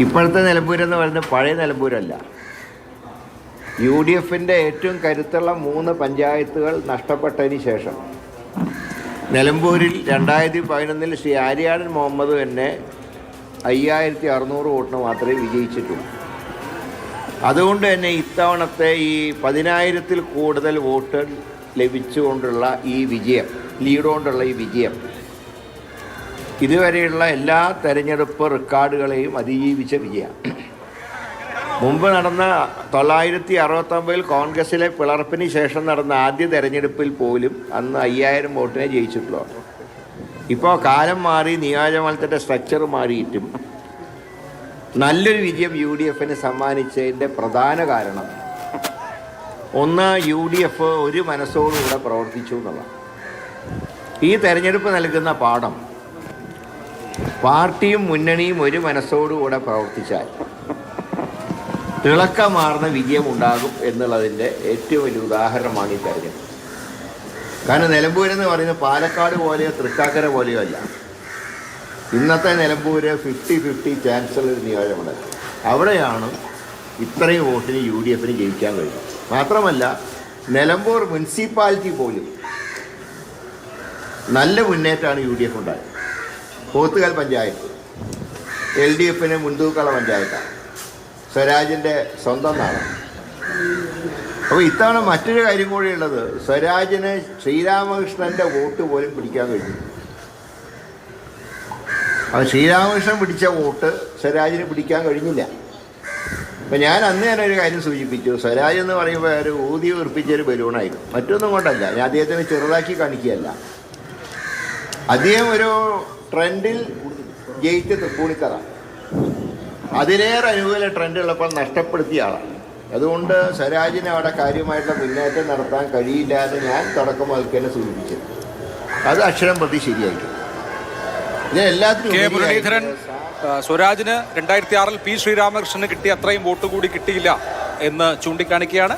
ഇപ്പോഴത്തെ നിലമ്പൂരെന്ന് പറയുന്നത് പഴയ നിലമ്പൂരല്ല. UDFിൻ്റെ ഏറ്റവും കരുത്തുള്ള 3 പഞ്ചായത്തുകൾ നഷ്ടപ്പെട്ടതിന് ശേഷം നിലമ്പൂരിൽ 2011 ശ്രീ ആര്യാടൻ മുഹമ്മദ് തന്നെ 5600 വോട്ടിന് മാത്രമേ വിജയിച്ചിട്ടുള്ളൂ. അതുകൊണ്ട് തന്നെ ഇത്തവണത്തെ ഈ 10,000-ൽ കൂടുതൽ വോട്ട് ലഭിച്ചുകൊണ്ടുള്ള ഈ വിജയം, ലീഡുകൊണ്ടുള്ള ഈ വിജയം ഇതുവരെയുള്ള എല്ലാ തെരഞ്ഞെടുപ്പ് റെക്കോർഡുകളെയും അതിജീവിച്ച വിജയം. മുമ്പ് നടന്ന 969 കോൺഗ്രസിലെ പിളർപ്പിന് ശേഷം നടന്ന ആദ്യ തെരഞ്ഞെടുപ്പിൽ പോലും അന്ന് 5000 വോട്ടിനെ ജയിച്ചിട്ടുള്ളൂ. ഇപ്പോൾ കാലം മാറി, നിയോജകമണ്ഡലത്തിൻ്റെ സ്ട്രക്ചർ മാറിയിട്ടും നല്ലൊരു വിജയം UDFിന് സമ്മാനിച്ചതിൻ്റെ പ്രധാന കാരണം ഒന്ന്, UDF ഒരു മനസ്സോടുകൂടെ പ്രവർത്തിച്ചു എന്നുള്ളതാണ്. ഈ തെരഞ്ഞെടുപ്പ് നൽകുന്ന പാഠം, പാർട്ടിയും മുന്നണിയും ഒരു മനസ്സോടുകൂടെ പ്രവർത്തിച്ചാൽ തിളക്കമാർന്ന വിജയമുണ്ടാകും എന്നുള്ളതിൻ്റെ ഏറ്റവും വലിയ ഉദാഹരണമാണ് ഈ തെരഞ്ഞെടുപ്പ്. കാരണം നിലമ്പൂരെന്ന് പറയുന്നത് പാലക്കാട് പോലെയോ തൃക്കാക്കര പോലെയോ അല്ല. ഇന്നത്തെ നിലമ്പൂര് 50-50 ചാൻസുള്ള ഒരു നിയോജകമണ്ഡലം. അവിടെയാണ് ഇത്രയും വോട്ടിന് UDFിന് ജയിക്കാൻ കഴിയും. മാത്രമല്ല, നിലമ്പൂർ മുനിസിപ്പാലിറ്റി പോലും നല്ല മുന്നേറ്റമാണ് UDF ഉണ്ടായത്. പോത്തുകൽ പഞ്ചായത്ത് LDFിന് മുൻതൂക്കമുള്ള പഞ്ചായത്താണ്, സ്വരാജിൻ്റെ സ്വന്തം നാടാണ്. അപ്പോൾ ഇത്തവണ മറ്റൊരു കാര്യം കൂടിയുള്ളത്, സ്വരാജിന് ശ്രീരാമകൃഷ്ണൻ്റെ വോട്ട് പോലും പിടിക്കാൻ കഴിഞ്ഞു. അത് ശ്രീരാമകൃഷ്ണൻ പിടിച്ച വോട്ട് സ്വരാജിന് പിടിക്കാൻ കഴിഞ്ഞില്ല. അപ്പം ഞാൻ അന്ന് തന്നെ ഒരു കാര്യം സൂചിപ്പിച്ചു, സ്വരാജ് എന്ന് പറയുമ്പോൾ ഒരു ഊതി ഉറപ്പിച്ചൊരു ബലൂണായിരുന്നു, മറ്റൊന്നും കൊണ്ടല്ല. ഞാൻ അദ്ദേഹത്തിന് ചെറുതാക്കി കാണിക്കുകയല്ല. അദ്ദേഹം ഒരു ട്രെൻഡിൽ ജയിച്ച് തൃപ്പൂണിത്തറ, അതിലേറെ അനുകൂല ട്രെൻഡുള്ളപ്പോൾ നഷ്ടപ്പെടുത്തിയ ആളാണ്. അതുകൊണ്ട് സ്വരാജിന് അവിടെ കാര്യമായിട്ടുള്ള മുന്നേറ്റം നടത്താൻ കഴിയില്ല എന്ന് ഞാൻ തുടക്കം മുതൽക്ക് തന്നെ സൂചിപ്പിച്ചത്. അത് അക്ഷരം പ്രതി ശരിയായിരിക്കും. മുരളീധരൻ, സ്വരാജിന് 2006-ൽ P. ശ്രീരാമകൃഷ്ണന് കിട്ടിയ അത്രയും വോട്ട് കൂടി കിട്ടിയില്ല എന്ന് ചൂണ്ടിക്കാണിക്കുകയാണ്.